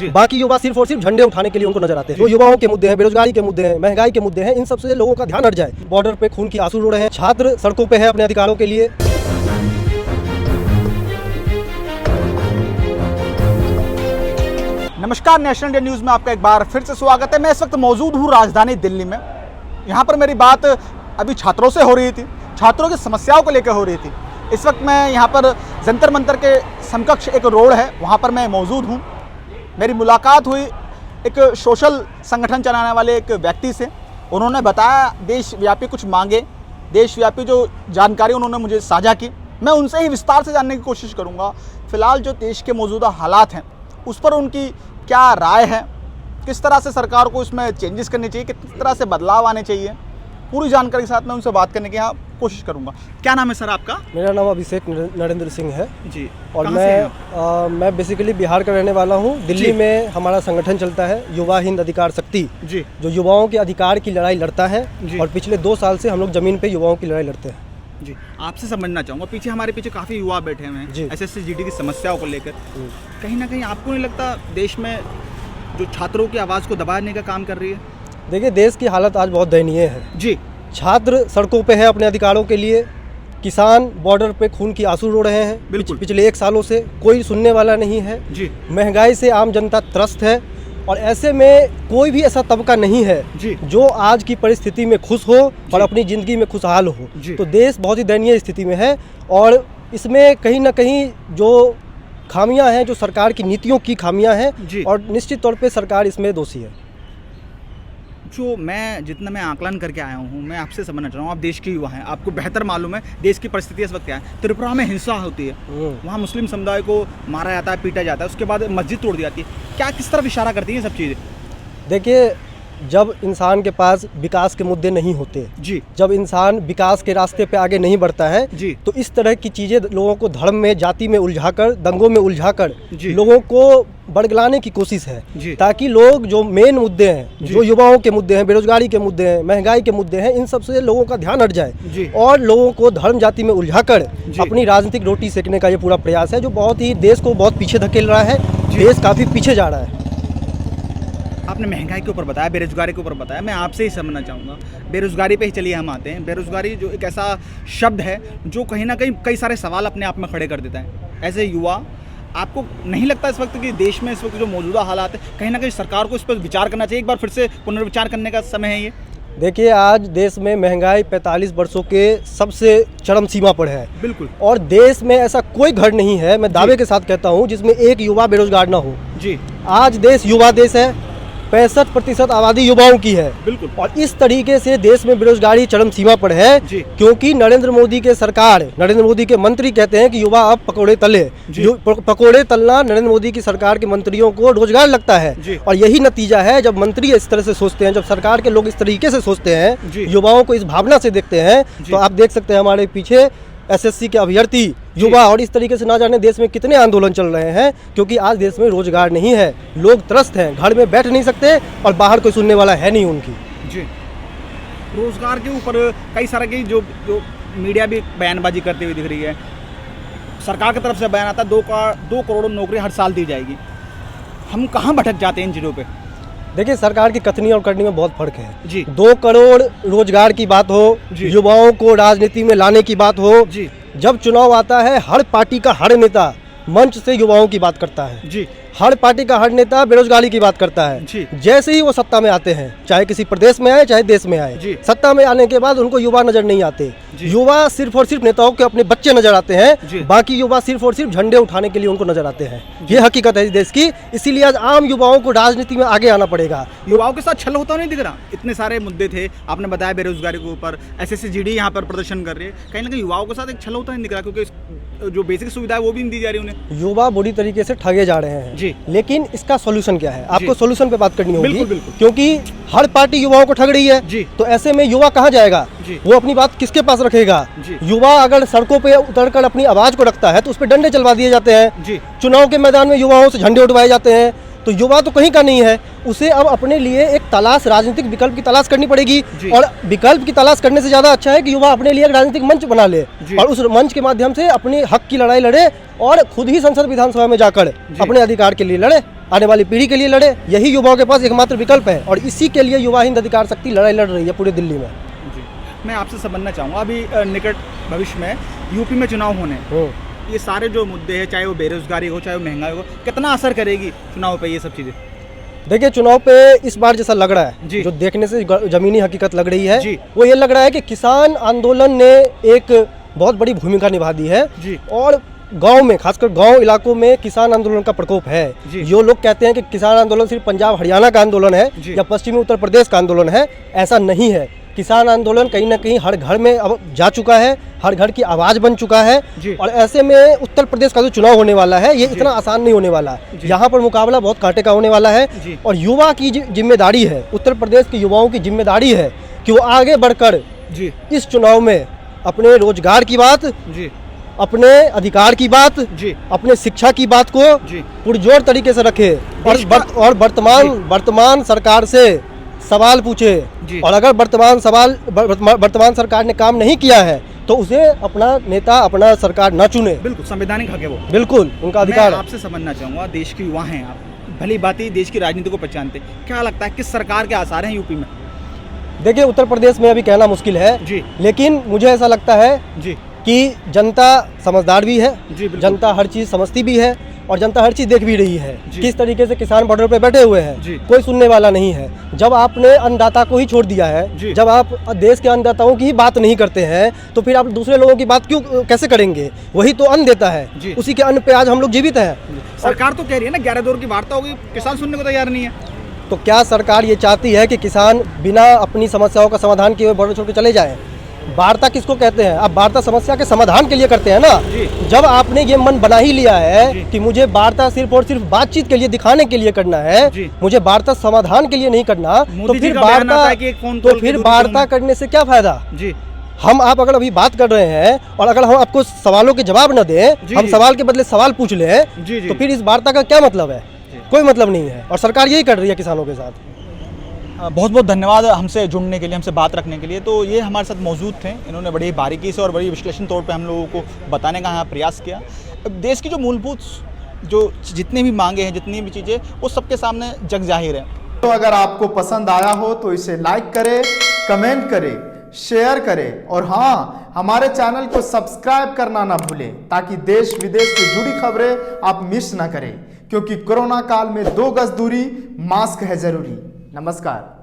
बाकी युवा सिर्फ और सिर्फ झंडे उठाने के लिए उनको नजर आते हैं। जो युवाओं के मुद्दे हैं, बेरोजगारी के मुद्दे हैं, महंगाई के मुद्दे हैं, इन सब से लोगों का ध्यान हट जाए। बॉर्डर पे खून की आंसू रो रहे हैं, छात्र सड़कों पे हैं अपने अधिकारों के लिए। नमस्कार, नेशनल इंडिया न्यूज़ में आपका एक बार फिर से स्वागत है। मैं इस वक्त मौजूद हूँ राजधानी दिल्ली में। यहाँ पर मेरी बात अभी छात्रों से हो रही थी, छात्रों की समस्याओं को लेकर हो रही थी। इस वक्त मैं यहाँ पर जंतर मंतर के समकक्ष एक रोड है, वहाँ पर मैं मौजूद हूँ। मेरी मुलाकात हुई एक सोशल संगठन चलाने वाले एक व्यक्ति से। उन्होंने बताया देशव्यापी कुछ मांगे, देशव्यापी जो जानकारी उन्होंने मुझे साझा की। मैं उनसे ही विस्तार से जानने की कोशिश करूँगा। फ़िलहाल जो देश के मौजूदा हालात हैं उस पर उनकी क्या राय है, किस तरह से सरकार को इसमें चेंजेस करने चाहिए, किस तरह से बदलाव आने चाहिए, पूरी जानकारी के साथ मैं उनसे बात करने की यहाँ कोशिश करूँगा। क्या नाम है सर आपका? मेरा नाम अभिषेक नरेंद्र सिंह है जी। और मैं बेसिकली बिहार का रहने वाला हूँ। दिल्ली में हमारा संगठन चलता है युवा हिंद अधिकार शक्ति जी, जो युवाओं के अधिकार की लड़ाई लड़ता है। और पिछले 2 साल से हम लोग ज़मीन पे युवाओं की लड़ाई लड़ते हैं जी। आपसे समझना चाहूँगा, पीछे हमारे पीछे काफ़ी युवा बैठे हुए हैं SSC GD की समस्याओं को लेकर। कहीं ना कहीं आपको नहीं लगता देश में जो छात्रों की आवाज़ को दबाने का काम कर रही है? देखिए, देश की हालत आज बहुत दयनीय है जी। छात्र सड़कों पे है अपने अधिकारों के लिए, किसान बॉर्डर पे खून की आंसू रो रहे हैं। पिछले 1 सालों से कोई सुनने वाला नहीं है जी। महंगाई से आम जनता त्रस्त है और ऐसे में कोई भी ऐसा तबका नहीं है जो आज की परिस्थिति में खुश हो और अपनी ज़िंदगी में खुशहाल हो। तो देश बहुत ही दयनीय स्थिति में है और इसमें कहीं ना कहीं जो खामियां हैं, जो सरकार की नीतियों की खामियां हैं और निश्चित तौर पे सरकार इसमें दोषी है। जो जितना मैं आकलन करके आया हूँ, मैं आपसे समझना चाह रहा हूँ, आप देश के युवा हैं, आपको बेहतर मालूम है देश की परिस्थिति इस वक्त क्या है। त्रिपुरा में हिंसा होती है, वहाँ मुस्लिम समुदाय को मारा जाता है, पीटा जाता है, उसके बाद मस्जिद तोड़ दी जाती है। क्या किस तरफ इशारा करती हैं सब चीज़ें? देखिए, जब इंसान के पास विकास के मुद्दे नहीं होते जी, जब इंसान विकास के रास्ते पे आगे नहीं बढ़ता है जी, तो इस तरह की चीज़ें लोगों को धर्म में, जाति में उलझाकर, दंगों में उलझाकर लोगों को बड़गलाने की कोशिश है, ताकि लोग जो मेन मुद्दे हैं, जो युवाओं के मुद्दे हैं, बेरोजगारी के मुद्दे हैं, महंगाई के मुद्दे हैं, इन सब से लोगों का ध्यान हट जाए और लोगों को धर्म जाति में उलझाकर अपनी राजनीतिक रोटी सेकने का ये पूरा प्रयास है, जो बहुत ही देश को बहुत पीछे धकेल रहा है। देश काफ़ी पीछे जा रहा है। आपने महंगाई के ऊपर बताया, बेरोजगारी के ऊपर बताया, मैं आपसे ही समझना चाहूँगा। बेरोजगारी पे ही चलिए हम आते हैं। बेरोजगारी जो एक ऐसा शब्द है जो कहीं ना कहीं कई सारे सवाल अपने आप में खड़े कर देता है। ऐसे युवा, आपको नहीं लगता इस वक्त कि देश में इस वक्त जो मौजूदा हालात है, कहीं ना कहीं सरकार को इस पर विचार करना चाहिए, एक बार फिर से पुनर्विचार करने का समय है ये? देखिए, आज देश में महंगाई 45 वर्षों के सबसे चरम सीमा पर है। बिल्कुल। और देश में ऐसा कोई घर नहीं है, मैं दावे के साथ कहता हूँ, जिसमें एक युवा बेरोजगार ना हो जी। आज देश युवा देश है, 65% आबादी युवाओं की है। बिल्कुल। और इस तरीके से देश में बेरोजगारी चरम सीमा पर है क्योंकि नरेंद्र मोदी के सरकार, नरेंद्र मोदी के मंत्री कहते हैं कि युवा अब पकौड़े तले। पकौड़े तलना नरेंद्र मोदी की सरकार के मंत्रियों को रोजगार लगता है और यही नतीजा है। जब मंत्री इस तरह से सोचते हैं, जब सरकार के लोग इस तरीके से सोचते हैं, युवाओं को इस भावना से देखते हैं, तो आप देख सकते हैं हमारे पीछे SSC के अभ्यर्थी युवा और इस तरीके से ना जाने देश में कितने आंदोलन चल रहे हैं, क्योंकि आज देश में रोजगार नहीं है, लोग त्रस्त हैं, घर में बैठ नहीं सकते और बाहर कोई सुनने वाला है नहीं उनकी जी। रोजगार के ऊपर कई सारे की जो मीडिया भी बयानबाजी करती हुई दिख रही है। सरकार की तरफ से बयान आता है 2 करोड़ नौकरी हर साल दी जाएगी। हम कहाँ भटक जाते हैं इन चीज़ों पर? देखिए, सरकार की कथनी और करनी में बहुत फर्क है जी। 2 करोड़ रोजगार की बात हो, युवाओं को राजनीति में लाने की बात हो, जब चुनाव आता है हर पार्टी का हर नेता मंच से युवाओं की बात करता है जी। हर पार्टी का हर नेता बेरोजगारी की बात करता है जी। जैसे ही वो सत्ता में आते हैं, चाहे किसी प्रदेश में आए चाहे देश में आए, सत्ता में आने के बाद उनको युवा नजर नहीं आते। युवा सिर्फ और सिर्फ नेताओं के अपने बच्चे नजर आते हैं, बाकी युवा सिर्फ और सिर्फ झंडे उठाने के लिए उनको नजर आते हैं। ये हकीकत है इस देश की। इसीलिए आज आम युवाओं को राजनीति में आगे आना पड़ेगा। युवाओं के साथ छल होता नहीं दिख रहा। इतने सारे मुद्दे थे, आपने बताया बेरोजगारी के ऊपर, SSC GD यहाँ पर प्रदर्शन कर रहे हैं, कहीं ना कहीं युवाओं के साथ एक छल होता नहीं दिख रहा, क्योंकि जो बेसिक सुविधा है वो भी नहीं दी जा रही उन्हें। युवा बुरी तरीके से ठगे जा रहे हैं जी। लेकिन इसका सॉल्यूशन क्या है? आपको सॉल्यूशन पे बात करनी होगी। बिल्कुल, बिल्कुल। क्योंकि हर पार्टी युवाओं को ठग रही है जी। तो ऐसे में युवा कहाँ जाएगा? वो अपनी बात किसके पास रखेगा? युवा अगर सड़कों पे उतरकर अपनी आवाज को रखता है तो उस पर डंडे चलवा दिए जाते हैं। चुनाव के मैदान में युवाओं से झंडे उठवाए जाते हैं। तो युवा तो कहीं का नहीं है, उसे अब अपने लिए एक तलाश, राजनीतिक विकल्प की तलाश करनी पड़ेगी। और विकल्प की तलाश करने से ज़्यादा अच्छा है कि युवा अपने लिए एक राजनीतिक मंच बना ले और उस मंच के माध्यम से अपने हक की लड़ाई लड़े और खुद ही संसद विधानसभा में जाकर अपने अधिकार के लिए लड़े। आने वाली पीढ़ी के लिए लड़े, यही युवाओं के पास एकमात्र विकल्प है। और इसी के लिए युवा हिंद अधिकार शक्ति लड़ाई लड़ रही है पूरे दिल्ली में। जी, मैं आपसे समझना चाहूँगा, अभी निकट भविष्य में यूपी में चुनाव होने, ये सारे जो मुद्दे हैं, चाहे वो बेरोजगारी हो, चाहे वो महंगाई हो, कितना असर करेगी चुनाव पे ये सब चीज़ें? देखिए, चुनाव पे इस बार जैसा लग रहा है, जो देखने से जमीनी हकीकत लग रही है, वो ये लग रहा है कि किसान आंदोलन ने एक बहुत बड़ी भूमिका निभा दी है। और गांव में, खासकर गांव इलाकों में किसान आंदोलन का प्रकोप है। जो लोग कहते हैं कि किसान आंदोलन सिर्फ पंजाब हरियाणा का आंदोलन है या पश्चिमी उत्तर प्रदेश का आंदोलन है, ऐसा नहीं है। किसान आंदोलन कहीं ना कहीं हर घर में अब जा चुका है, हर घर की आवाज़ बन चुका है। और ऐसे में उत्तर प्रदेश का जो चुनाव होने वाला है, ये इतना आसान नहीं होने वाला है। यहाँ पर मुकाबला बहुत कांटे का होने वाला है। और युवा की जिम्मेदारी है, उत्तर प्रदेश के युवाओं की जिम्मेदारी है कि वो आगे बढ़कर इस चुनाव में अपने रोजगार की बात, अपने अधिकार की बात, अपने शिक्षा की बात को पुरजोर तरीके से रखे और वर्तमान सरकार से सवाल पूछे। और अगर वर्तमान सरकार ने काम नहीं किया है तो उसे अपना नेता, अपना सरकार न चुने। बिल्कुल संवैधानिक हक है वो, बिल्कुल उनका अधिकार। मैं आपसे समझना चाहूँगा, देश के युवा हैं आप, भली बात ही देश की राजनीति को पहचानते, क्या लगता है किस सरकार के आसार हैं यूपी में? देखिए, उत्तर प्रदेश में अभी कहना मुश्किल है, लेकिन मुझे ऐसा लगता है कि जनता समझदार भी है, जनता हर चीज़ समझती भी है और जनता हर चीज़ देख भी रही है। किस तरीके से किसान बॉर्डर पे बैठे हुए हैं, कोई सुनने वाला नहीं है। जब आपने अन्नदाता को ही छोड़ दिया है, जब आप देश के अन्नदाताओं की ही बात नहीं करते हैं, तो फिर आप दूसरे लोगों की बात क्यों कैसे करेंगे? वही तो अन्न देता है, उसी के अन्न पे आज हम लोग जीवित हैं। सरकार तो कह रही है ना 11 दौर की वार्ता होगी, किसान सुनने को तैयार नहीं है। तो क्या सरकार ये चाहती है कि किसान बिना अपनी समस्याओं का समाधान किए बॉर्डर छोड़ के चले जाएं? वार्ता किसको कहते हैं? आप वार्ता समस्या के समाधान के लिए करते हैं ना। जब आपने ये मन बना ही लिया है कि मुझे वार्ता सिर्फ और सिर्फ बातचीत के लिए, दिखाने के लिए करना है, मुझे वार्ता समाधान के लिए नहीं करना, तो फिर वार्ता करने से क्या फायदा? हम आप अगर अभी बात कर रहे हैं और अगर हम आपको सवालों के जवाब न दें, हम सवाल के बदले सवाल पूछ लें, तो फिर इस वार्ता का क्या मतलब है? कोई मतलब नहीं है। और सरकार यही कर रही है किसानों के साथ। बहुत बहुत धन्यवाद हमसे जुड़ने के लिए, हमसे बात रखने के लिए। तो ये हमारे साथ मौजूद थे, इन्होंने बड़ी बारीकी से और बड़ी विश्लेषण तौर पे हम लोगों को बताने का यहाँ प्रयास किया। देश की जो मूलभूत जो जितनी भी मांगे हैं, जितनी भी चीज़ें, वो सबके सामने जग जाहिर है। तो अगर आपको पसंद आया हो तो इसे लाइक करें, कमेंट करें, शेयर करें और हाँ, हमारे चैनल को सब्सक्राइब करना ना भूलें, ताकि देश विदेश से जुड़ी खबरें आप मिस ना करें। क्योंकि कोरोना काल में 2 गज दूरी, मास्क है जरूरी। नमस्कार।